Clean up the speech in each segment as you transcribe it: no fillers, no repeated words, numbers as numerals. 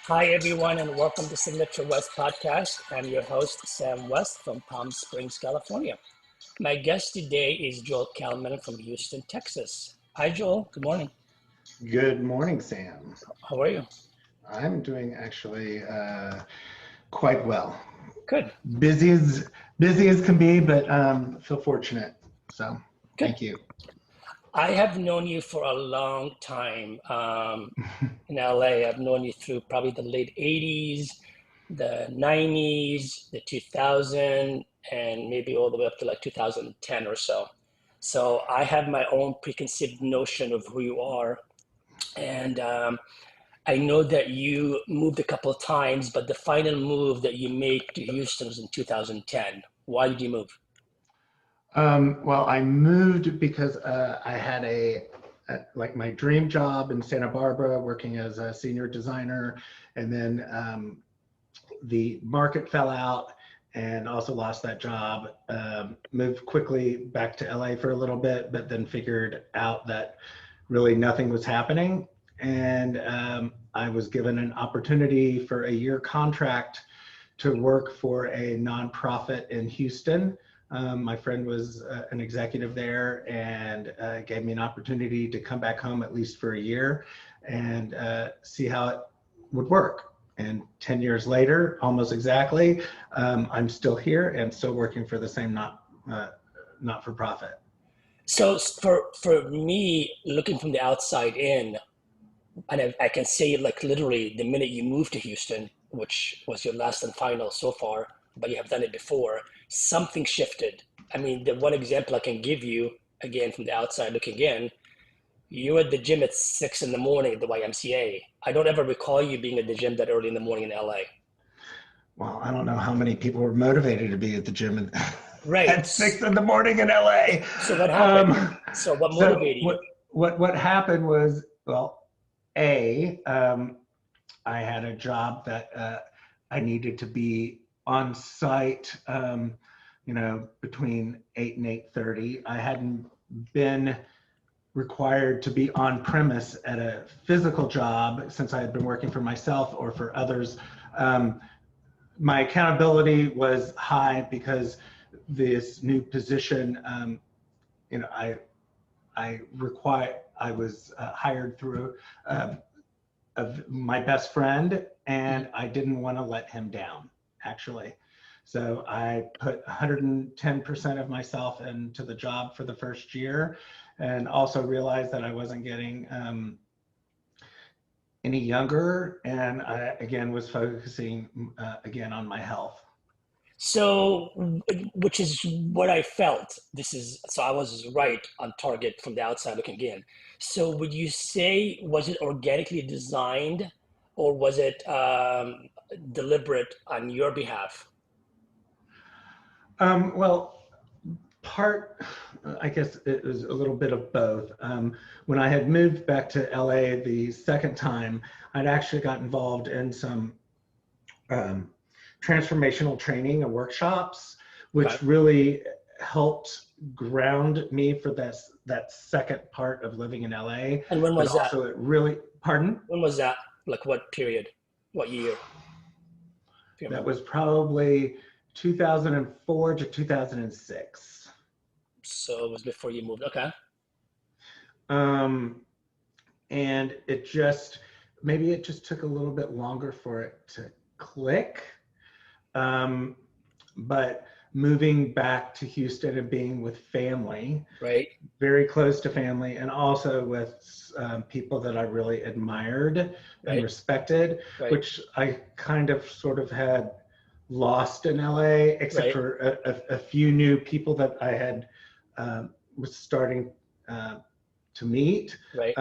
Hi, everyone, and welcome to Signature West Podcast. I'm your host, Sam West from Palm Springs, California. My guest today is Joel Kalmin from Houston, Texas. Hi, Joel. Good morning. Good morning, Sam. How are you? I'm doing actually quite well. Good. Busy as can be, but feel fortunate. So Good. thank you. I have known you for a long time in LA. I've known you through probably the late 80s, the 90s, the 2000, and maybe all the way up to like 2010 or so. So I have my own preconceived notion of who you are. And I know that you moved a couple of times, but the final move that you made to Houston was in 2010. Why did you move? Well, I moved because I had like my dream job in Santa Barbara, working as a senior designer, and then the market fell out, and also lost that job. Moved quickly back to LA for a little bit, but then figured out that really nothing was happening, and I was given an opportunity for a year contract to work for a nonprofit in Houston. My friend was an executive there, and gave me an opportunity to come back home at least for a year and see how it would work. And 10 years later, almost exactly, I'm still here and still working for the same not-for-profit. So for me, looking from the outside in, and I can say like literally the minute you moved to Houston, which was your last and final so far, but you have done it before, something shifted. I mean, the one example I can give you, again, from the outside looking in, you were at the gym at 6 in the morning at the YMCA. I don't ever recall you being at the gym that early in the morning in LA. Well, I don't know how many people were motivated to be at the gym Right. at 6 in the morning in LA. So what happened? So what motivated you? What happened was, well, I had a job that I needed to be on site, between 8 and 8:30. I hadn't been required to be on premise at a physical job since I had been working for myself or for others. My accountability was high because this new position, I was hired through my best friend, and I didn't want to let him down, actually. So I put 110% of myself into the job for the first year, and also realized that I wasn't getting any younger, and I again was focusing again on my health. So, which is what I felt. So I was right on target from the outside looking in. So would you say, was it organically designed or was it deliberate on your behalf? Well, I guess it was a little bit of both. When I had moved back to LA the second time, I'd actually got involved in some transformational training and workshops, which Okay. really helped ground me for that second part of living in LA. And when But was that? also it really, pardon? When was that? Like what period? What year? If you That remember. was probably 2004 to 2006. So it was before you moved. Okay. Um, and maybe it just took a little bit longer for it to click. But moving back to Houston and being with family, Right. very close to family, and also with people that I really admired and Right. respected, Right. which I kind of sort of had lost in LA, except Right. for a few new people that I had was starting to meet. Right.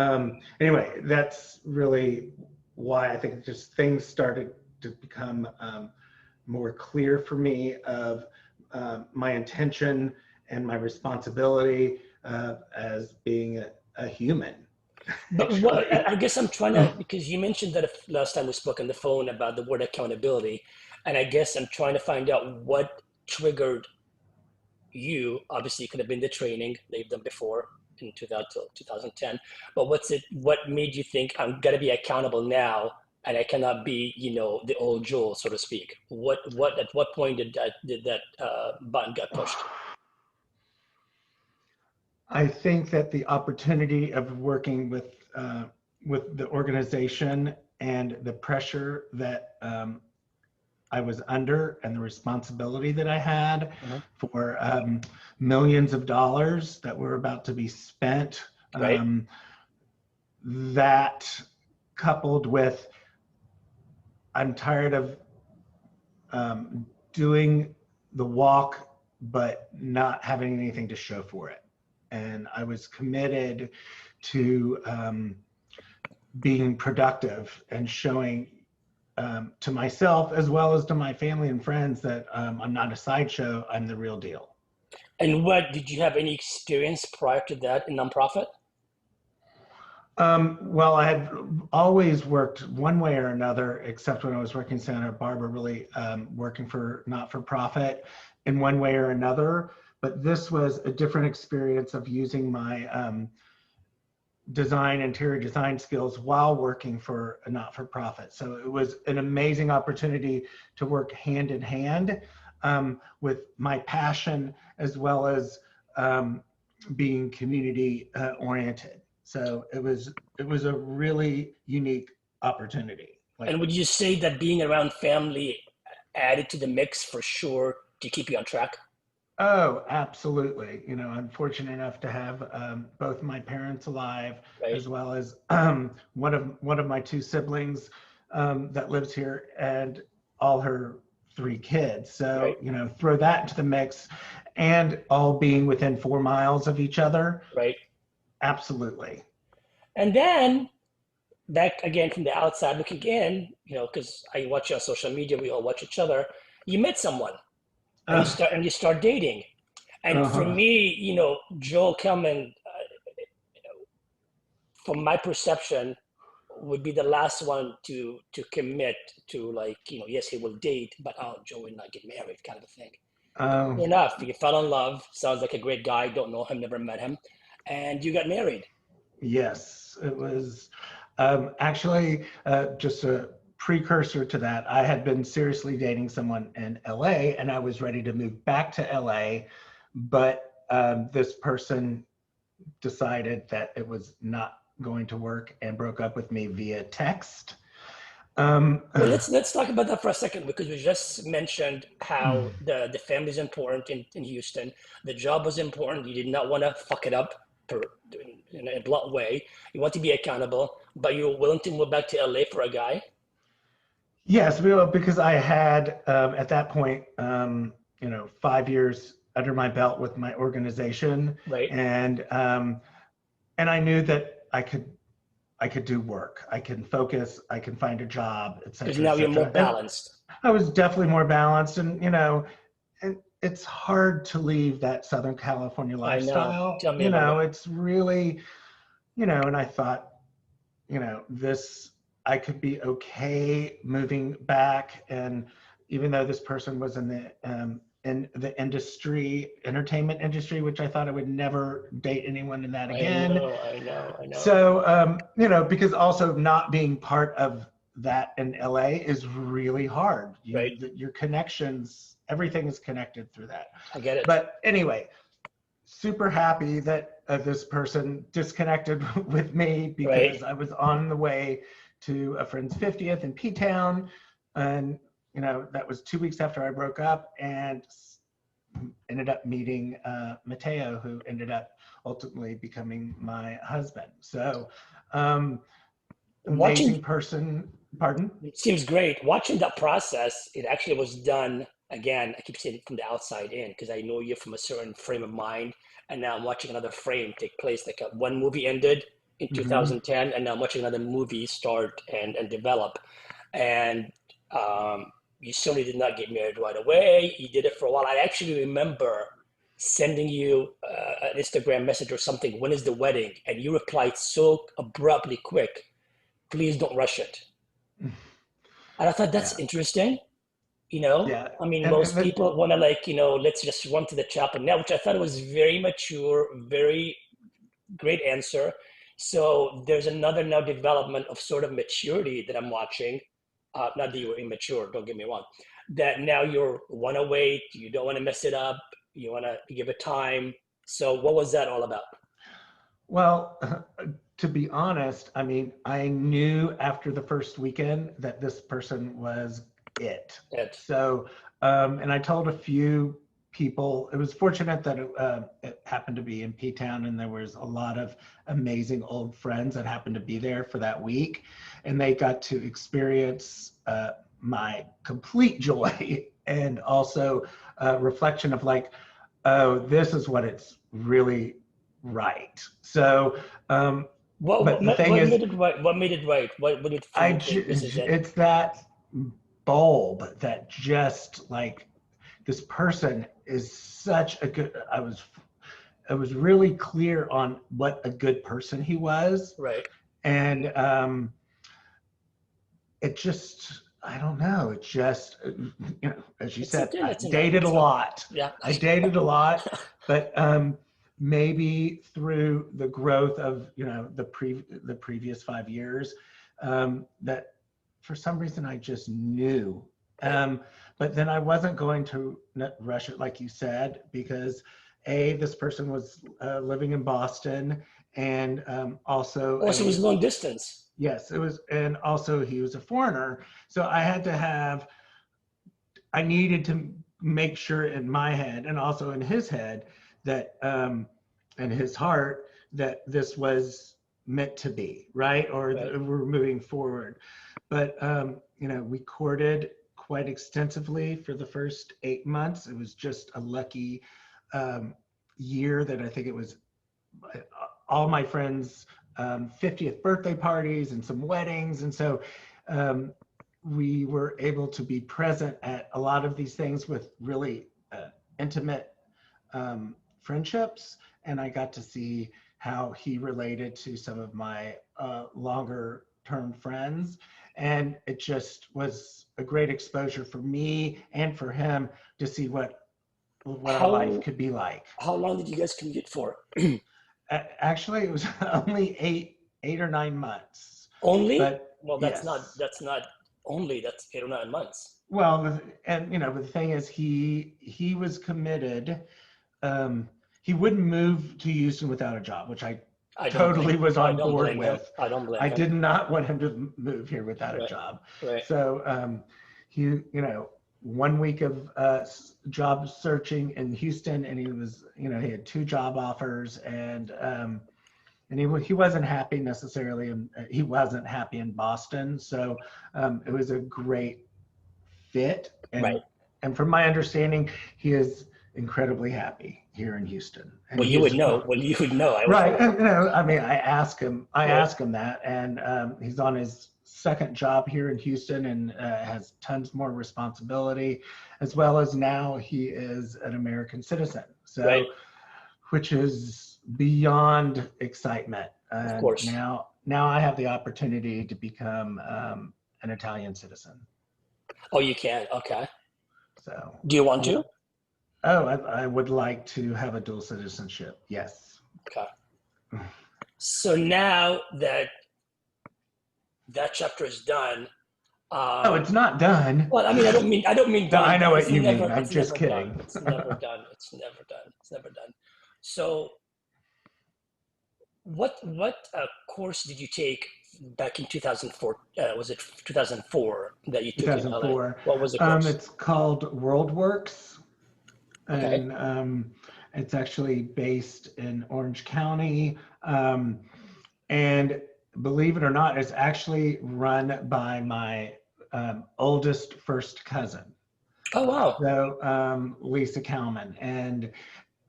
Anyway, that's really why I think just things started to become more clear for me of my intention and my responsibility as being a human, But what actually. I guess I'm trying to, because you mentioned that last time we spoke on the phone about the word accountability, and I guess I'm trying to find out what triggered you. Obviously, it could have been the training they've done before in 2000 2010, but what made you think I'm gonna be accountable now and I cannot be, the old Joel, so to speak. At what point did that button get pushed? I think that the opportunity of working with the organization and the pressure that I was under and the responsibility that I had Mhm. for millions of dollars that were about to be spent, Right? that coupled with I'm tired of doing the walk, but not having anything to show for it. And I was committed to being productive and showing to myself as well as to my family and friends that I'm not a sideshow, I'm the real deal. And what did you have any experience prior to that in nonprofit? Well, I had always worked one way or another, except when I was working in Santa Barbara, really working for not-for-profit in one way or another. But this was a different experience of using my interior design skills while working for a not-for-profit. So it was an amazing opportunity to work hand in hand with my passion as well as being community oriented. So it was a really unique opportunity. Like, And would you say that being around family added to the mix for sure to keep you on track? oh, absolutely. I'm fortunate enough to have both my parents alive, Right? as well as one of my two siblings that lives here, and all her three kids. Right? So, throw that into the mix, and all being within 4 miles of each other. Right? Absolutely. And then back again from the outside looking in, because I watch you on social media, we all watch each other. You met someone, and Uh, you start dating. And for uh-huh. me, Joel Kelman, from my perception, would be the last one to commit to, like, yes, he will date, but Joe will not get married, kind of a thing. Um, Fair enough. You fell in love. Sounds like a great guy. Don't know him. Never met him, and you got married. yes, it was actually just a precursor to that. I had been seriously dating someone in LA, and I was ready to move back to LA, but this person decided that it was not going to work and broke up with me via text. Um, Well, let's talk about that for a second, because we just mentioned how the family is important in Houston. The job was important. You did not want to fuck it up per, in a blunt way. You want to be accountable, but you were willing to move back to LA for a guy, yes, well, because I had at that point, 5 years under my belt with my organization, right? and I knew that I could do work. I can focus. I can find a job, et Because cetera, et now you're more cetera. And balanced. I was definitely more balanced. And it's hard to leave that Southern California I know. lifestyle. Tell me about it. It's really, and I thought, this, I could be okay moving back. And even though this person was in the industry, entertainment industry, which I thought I would never date anyone in that I again. know. I know. I know. So, because also not being part of that in LA is really hard. Right? Your connections, everything is connected through that. I get it. But anyway, super happy that this person disconnected with me Right? because I was on the way to a friend's 50th in P-Town. And, that was 2 weeks after I broke up, and ended up meeting Mateo, who ended up ultimately becoming my husband. So Watching amazing person. Pardon? It seems great. Watching that process, it actually was done again. I keep saying it from the outside in, because I know you from a certain frame of mind, and now I'm watching another frame take place. Like one movie ended in Mm-hmm. 2010, and now I'm watching another movie start and develop. And you certainly did not get married right away. You did it for a while. I actually remember sending you an Instagram message or something. When is the wedding? And you replied so abruptly quick. Please don't rush it. And I thought Yeah. that's interesting. Yeah. I mean, And most that, people want to, like, let's just run to the chapel now, which I thought was very mature, very great answer. So there's another now development of sort of maturity that I'm watching. Not that you were immature, don't get me wrong. That now you're want to wait, you don't want to mess it up, you want to give it time. So what was that all about? Well, to be honest, I mean, I knew after the first weekend that this person was it. It. So, and I told a few people. It was fortunate that it happened to be in P-Town, and there was a lot of amazing old friends that happened to be there for that week, and they got to experience my complete joy and also reflection of like, oh, this is what it's really right. So, but the thing What is, made it right? What made it right? What did for you think this is it? it's that bulb that just like this person is such a good. I was really clear on what a good person he was, Right. and it just. I don't know. It just, as you It's said, something I that's enough. dated a lot. Yeah. I dated a lot, but maybe through the growth of the previous 5 years, that for some reason I just knew. But then I wasn't going to rush it like you said, because this person was living in Boston, and also Also, it was long distance. yes, it was, and also he was a foreigner, so I needed to make sure in my head and also in his head that and his heart that this was meant to be, right? Or Right. we're moving forward. But we courted quite extensively for the first 8 months. It was just a lucky year that I think it was all my friends' 50th birthday parties and some weddings, and so we were able to be present at a lot of these things with really intimate friendships, and I got to see how he related to some of my longer term friends, and it just was a great exposure for me and for him to see what our life How could be like. how long did you guys commute for? Actually, it was only 8 or 9 months, Only? but Well, yes. that's not only, that's 8 or 9 months. Well, and the thing is, he was committed. He wouldn't move to Houston without a job, which I I don't blame totally was I on don't board blame him. with. I don't blame I him. did not want him to move here without a Right. job. Right. So he, 1 week of job searching in Houston, and he was, he had 2 job offers, and he wasn't happy necessarily, and he wasn't happy in Boston. So it was a great fit, Right. and from my understanding, he is incredibly happy here in Houston, and Well, you would he's know. Well, you would know. I was right. there. And, I mean, I Right. ask him that, and he's on his second job here in Houston, and has tons more responsibility, as well as now he is an American citizen. Right. So, which is beyond excitement. Of And course. now I have the opportunity to become an Italian citizen. Oh, you can. Okay. So, Do you want yeah. to? Oh, I would like to have a dual citizenship. Yes. Okay. So now that that chapter is done, Oh, it's not done. well, I mean, I don't mean No, done, I but know what you mean. I'm it's just never done. kidding. It's never done. It's never done. It's never done. So what course did you take back in 2004? Was it 2004 that you took in LA? 2004. What was the course? It's called WorldWorks, Okay. and it's actually based in Orange County. And believe it or not, it's actually run by my oldest first cousin. Oh wow. So Lisa Kalmin, and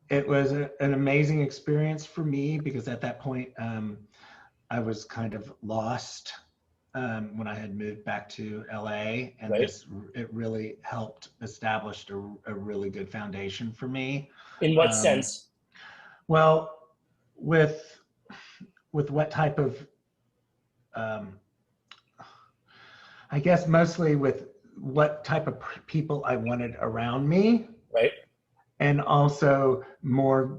it was an amazing experience for me because at that point I was kind of lost when I had moved back to LA, and Right. it really helped establish a really good foundation for me. In what Um, sense? well, with what type of um, I guess mostly with what type of people I wanted around me, Right. and also more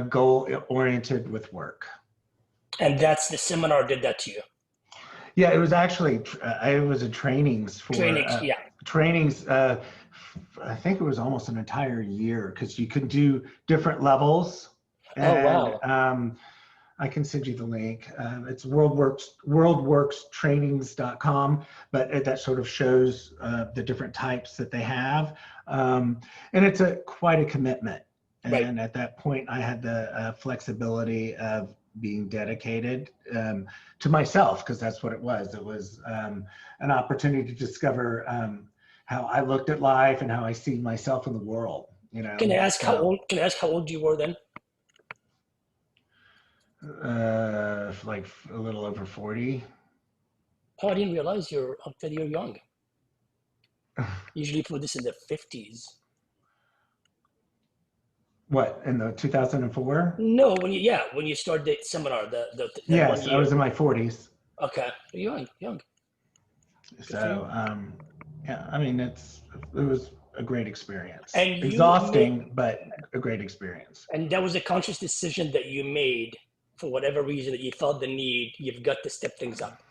goal oriented with work. And that's the seminar did that to you. Yeah, it was actually, it was a trainings for, Trainings, yeah. trainings, I think it was almost an entire year because you could do different levels. Oh, And wow. I can send you the link. It's worldworkstrainings.com, but that sort of shows the different types that they have. And it's quite a commitment. Right. And at that point, I had the flexibility of being dedicated to myself, because that's what it was. It was an opportunity to discover how I looked at life and how I see myself in the world, you Can I know? ask how So old, can I ask how old you were then? like a little over 40. Oh, I didn't realize you're young. Usually people do this in their 50s. What, in the 2004? No, when you start the seminar, that one Yes, I was year. in my 40s. Okay, young, young. Good for you. So yeah, I mean, it was a great experience. And you made, Exhausting, but a great experience. and that was a conscious decision that you made for whatever reason that you felt the need. You've got to step things up.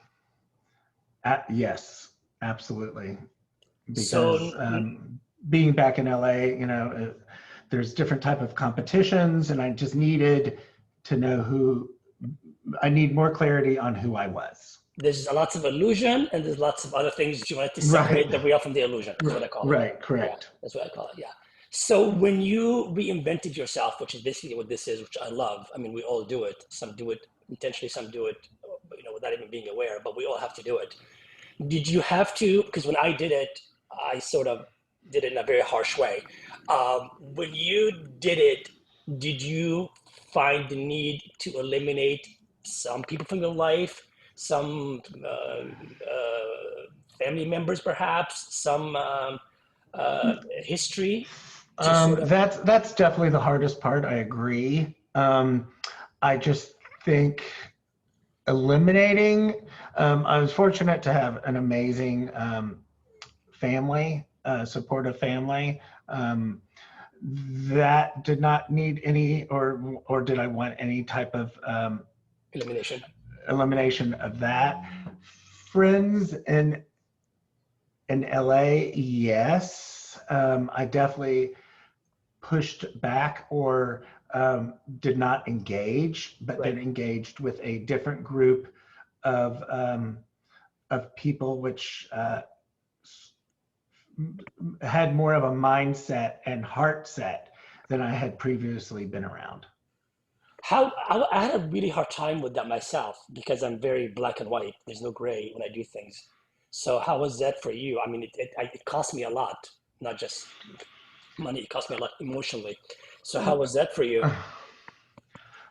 Yes, absolutely. So Because being back in LA, there's different type of competitions, and I just needed to know I need more clarity on who I was. there's lots of illusion and there's lots of other things that you wanted to separate Right. the real from the illusion. That's what I call it. Right. Yeah, Correct. that's what I call it. Yeah. So when you reinvented yourself, which is basically what this is, which I love. I mean, we all do it. Some do it intentionally, some do it, without even being aware. But we all have to do it. Did you have to? Because when I did it, I sort of did it in a very harsh way. When you did it, did you find the need to eliminate some people from your life, some family members, perhaps, some history to sort of That's definitely the hardest part. I agree. I just think eliminating. I was fortunate to have an amazing family, supportive family. That did not need any, or did I want any type of elimination. elimination of that. Friends in LA, yes. I definitely pushed back or did not engage, but Right. then engaged with a different group of people, which had more of a mindset and heart set than I had previously been around. I had a really hard time with that myself because I'm very black and white. There's no gray when I do things. So how was that for you? I mean, it cost me a lot, not just money. It cost me a lot emotionally. So how was that for you?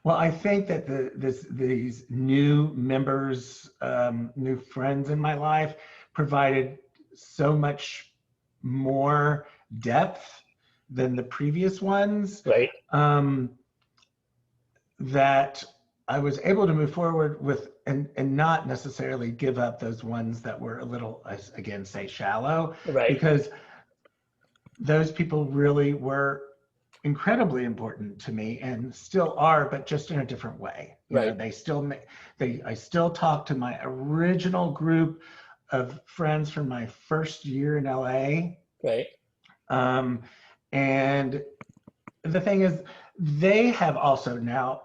Well, I think that these new members, new friends in my life provided so much more depth than the previous ones, Right. that I was able to move forward with and not necessarily give up those ones that were a little, again, say shallow, Right. because those people really were incredibly important to me and still are, but just in a different way. Right. I still talk to my original group of friends from my first year in LA. Right. Um, and the thing is, they have also now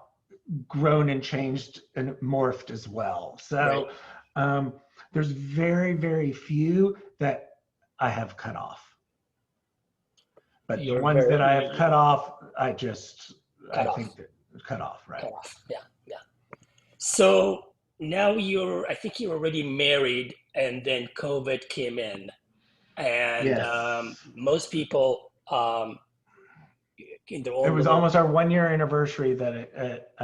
grown and changed and morphed as well. Right. So there's very, very few that I have cut off. But the You're ones very that I have cut off, cut I off. think that cut off, right? Cut off. Yeah. Yeah. So now I think you're already married, and then COVID came in, and Yes. most people in their It own was little almost our 1 year anniversary that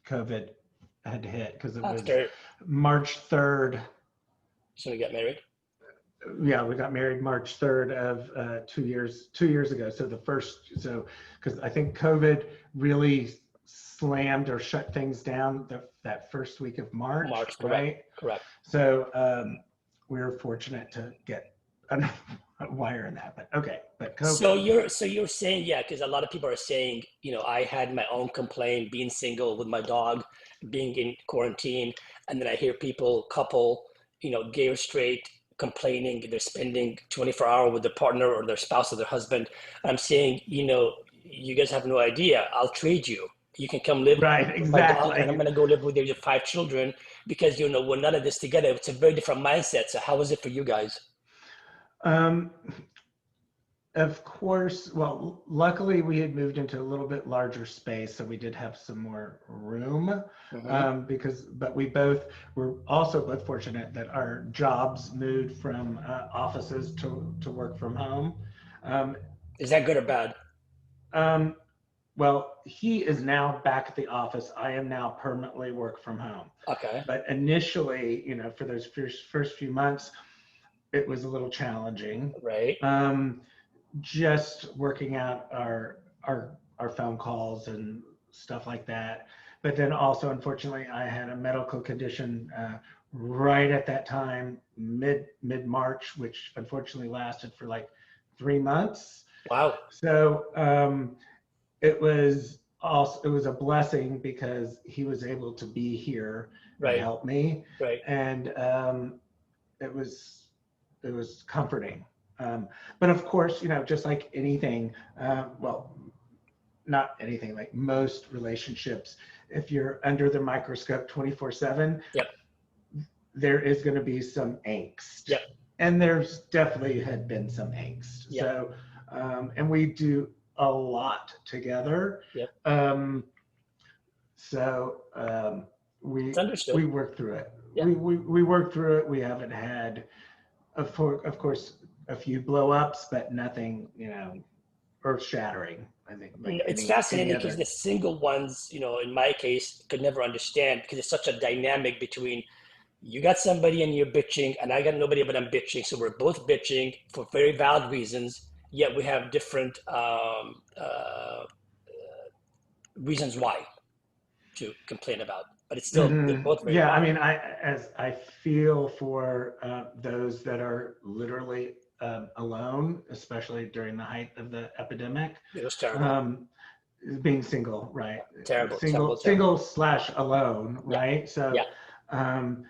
COVID had to hit, because it was after March 3rd. so we got married. Yeah, we got married March 3rd of 2 years ago. So because I think COVID really slammed or shut things down that first week of March, March, correct, right? correct. So we were fortunate to get wire in that, but okay. But So COVID. you're saying, yeah, because a lot of people are saying, I had my own complaint being single with my dog, being in quarantine, and then I hear people, couple, gay or straight, complaining they're spending 24 hours with their partner or their spouse or their husband. I'm saying, you guys have no idea. I'll trade you. You can come live Right, with my dog, and I'm exactly. gonna go live with your 5 children because we're none of this together. It's a very different mindset. So how was it for you guys? Um, of course, well, luckily we had moved into a little bit larger space, so we did have some more room. Hmm. But we both were also both fortunate that our jobs moved from offices to work from home. Um, Is that good or bad? um, well, he is now back at the office. I am now permanently work from home. Okay. But initially, for those first few months, it was a little challenging. Right. Just working out our phone calls and stuff like that. But then also, unfortunately, I had a medical condition right at that time, mid March, which unfortunately lasted for like 3 months. Wow. So it was a blessing because he was able to be here and Right. help me, Right. and it was comforting. But of course, just like anything, well, not anything, like most relationships, if you're under the microscope 24/7, Yep. there is going to be some angst. Yep. And there's definitely had been some angst. Yep. So, and we do a lot together. Yep. So It's we understood. we work through it. Yeah. We work through it. We haven't had, of course, a few blow ups, but nothing, earth shattering. I think like It's any fascinating because other. the single ones, in my case, could never understand because it's such a dynamic between you got somebody and you're bitching, and I got nobody but I'm bitching. So we're both bitching for very valid reasons, yet we have different reasons why to complain about. But it's still, they're both very Yeah, I valid. mean, I feel for those that are literally alone, especially during the height of the epidemic. It was terrible. Um, Being single, right? Terrible, Single, terrible, terrible. single slash alone, Yeah. right? So, Yeah. um,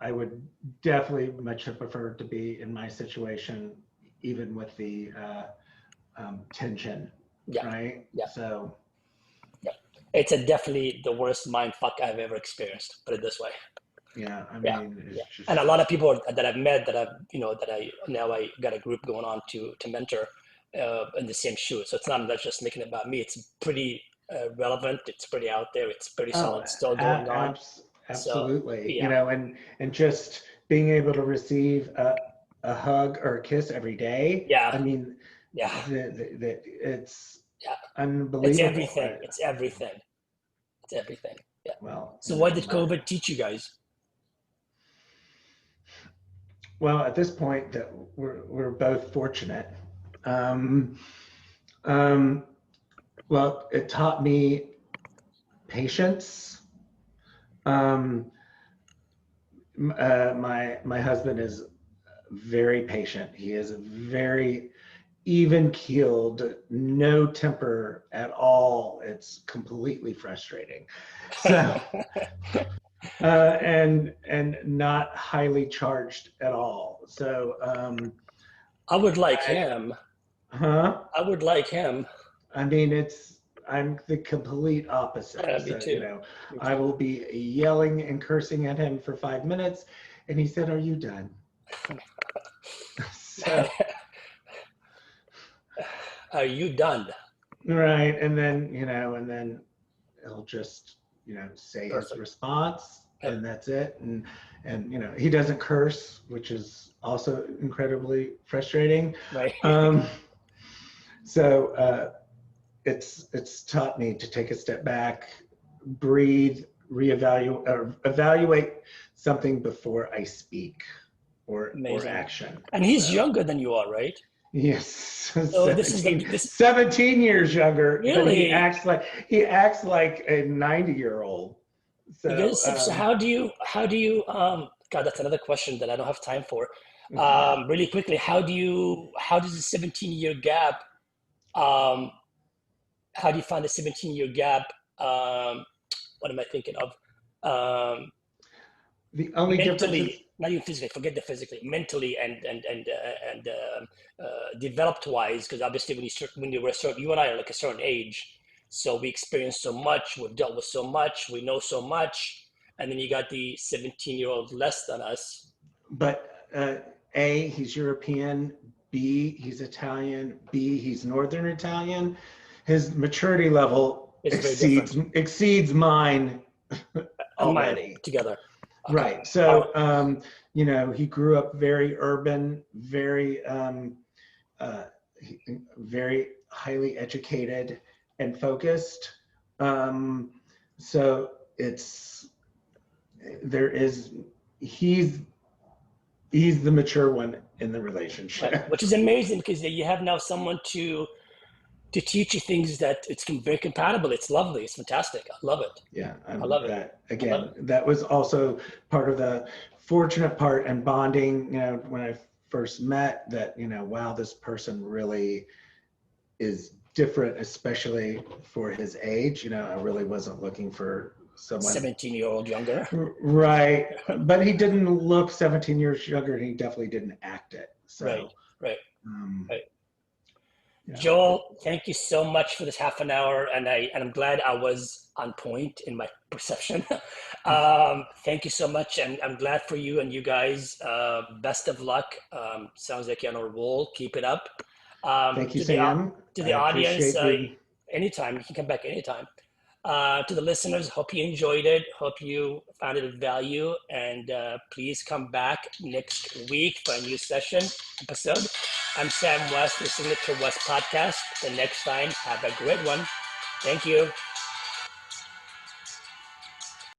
I would definitely much prefer to be in my situation, even with the tension, Yeah. right? Yeah. So, Yeah. It's definitely the worst mind fuck I've ever experienced. Put it this way. yeah, I Yeah. mean, Yeah. it's And a just, lot of people that I've met that I got a group going on to mentor in the same shoe. So it's not just making it about me. It's pretty relevant. It's pretty out there. It's pretty oh, solid still going on. So absolutely, yeah. and just being able to receive a hug or a kiss every day. Yeah. I mean, Yeah. it's Yeah. It's unbelievable, everything. right? It's everything. It's everything. Yeah. Well, So what did COVID teach you guys? well, at this point that we're both fortunate. Um, um, well, it taught me patience. Um, my husband is very patient. He is very even keeled, no temper at all. It's completely frustrating. So, and not highly charged at all. So, I would like I, him. huh? I would like him. I mean, I'm the complete opposite. Me So, too. Me I too. will be yelling and cursing at him for 5 minutes. And he said, "Are you done?" So, Are you done? right. And then he'll just, say his Perfect. response Yep. and that's it. And, he doesn't curse, which is also incredibly frustrating. Right. Um, so, it's taught me to take a step back, breathe, reevaluate, or evaluate something before I speak or Amazing. action. And he's So younger than you are, right? yes, So this is 17, this 17 years younger, but he really acts like a 90-year-old. So because so how do you God, that's another question that I don't have time for. Really quickly, how does the 17-year gap, um, how do you find the 17-year gap? What am I thinking of? Um, The only difference is, Mentally, not even physically, forget the physically, mentally and developed wise, because obviously when you were certain, you and I are like a certain age, so we experienced so much, we've dealt with so much, we know so much, and then you got the 17-year-old less than us. but A, he's European, B, he's Italian, B, he's Northern Italian. His maturity level It's very different. exceeds mine And mine already. together. Okay. Right. So, you know, he grew up very urban, very, uh, very highly educated and focused. Um, so there is, he's, he's the mature one in the relationship. Right. Which is amazing because you have now someone to teach you things that it's very compatible. It's lovely. It's fantastic. I love it. Yeah, I love it. that I love again, it. that was also part of the fortunate part and bonding, you know, when I first met that, you know, wow, this person really is different, especially for his age. You know, I really wasn't looking for someone 17-year-old younger. right, but he didn't look 17 years younger and he definitely didn't act it. Right. So, Right. um, Right. yeah. Joel, thank you so much for this half an hour, and I'm glad I was on point in my perception. Thank you so much, and I'm glad for you and you guys. Best of luck. Sounds like you're on a roll. Keep it up. Thank you, To the Sam. to I the audience, appreciate the. anytime you can come back anytime. To the listeners, hope you enjoyed it. Hope you found it of value, and please come back next week for a new episode. I'm Sam West, the Signature West podcast. The next time, have a great one. Thank you.